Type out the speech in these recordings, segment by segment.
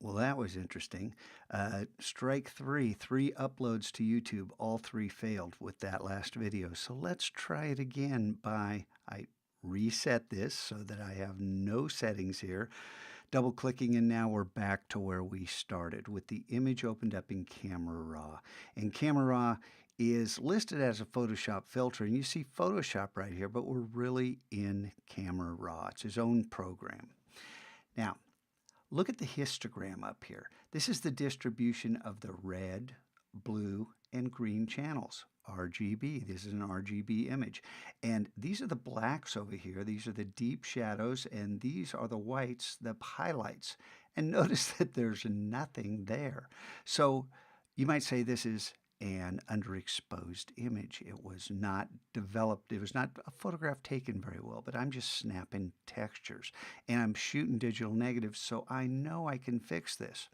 Well, that was interesting. Strike three uploads to YouTube. All three failed with that last video. So let's try it again I reset this so that I have no settings here. Double clicking, and now we're back to where we started with the image opened up in Camera Raw. And Camera Raw is listed as a Photoshop filter, and you see Photoshop right here, but we're really in Camera Raw. It's his own program. Now, look at the histogram up here. This is the distribution of the red, blue, and green channels. RGB. This is an RGB image. And these are the blacks over here. These are the deep shadows, and these are the whites, the highlights. And notice that there's nothing there. So you might say this is an underexposed image. It was not developed, it was not a photograph taken very well, but I'm just snapping textures and I'm shooting digital negatives, so I know I can fix this.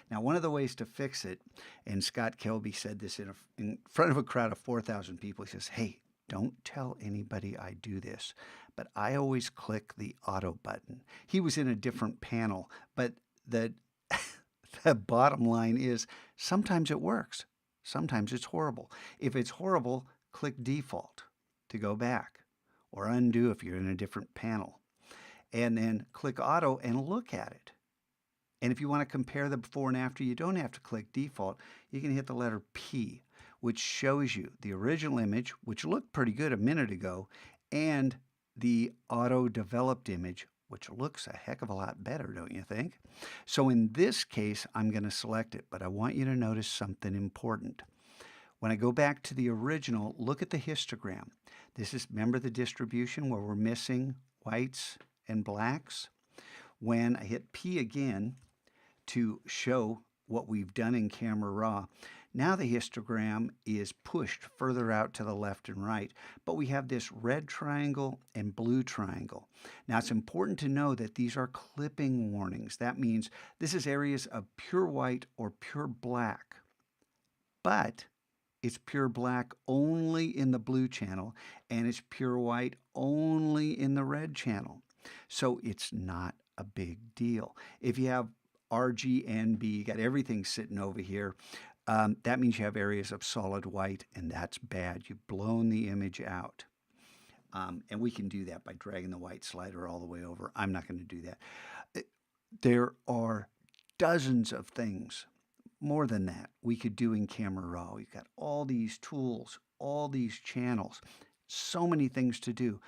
Now, one of the ways to fix it, and Scott Kelby said this in front of a crowd of 4,000 people, he says, "Hey, don't tell anybody I do this, but I always click the auto button." He was in a different panel, but the bottom line is sometimes it works. Sometimes it's horrible. If it's horrible, click default to go back, or undo if you're in a different panel. And then click auto and look at it. And if you want to compare the before and after, you don't have to click default. You can hit the letter P, which shows you the original image, which looked pretty good a minute ago, and the auto-developed image, which looks a heck of a lot better, don't you think? So in this case, I'm going to select it, but I want you to notice something important. When I go back to the original, look at the histogram. This is, remember the distribution where we're missing whites and blacks? When I hit P again to show what we've done in Camera Raw, now the histogram is pushed further out to the left and right, but we have this red triangle and blue triangle. Now it's important to know that these are clipping warnings. That means this is areas of pure white or pure black, but it's pure black only in the blue channel, and it's pure white only in the red channel. So it's not a big deal. If you have RGNB, you got everything sitting over here, that means you have areas of solid white, and that's bad. You've blown the image out. And we can do that by dragging the white slider all the way over. I'm not going to do that. There are dozens of things, more than that, we could do in Camera Raw. We've got all these tools, all these channels, so many things to do.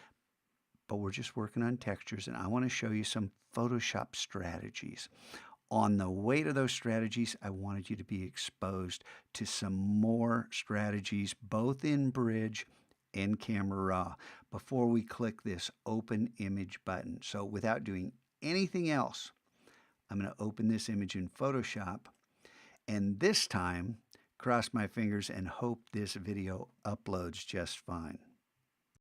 But we're just working on textures, and I want to show you some Photoshop strategies. On the way to those strategies, I wanted you to be exposed to some more strategies, both in Bridge and Camera Raw, before we click this Open Image button. So without doing anything else, I'm going to open this image in Photoshop, and this time, cross my fingers and hope this video uploads just fine.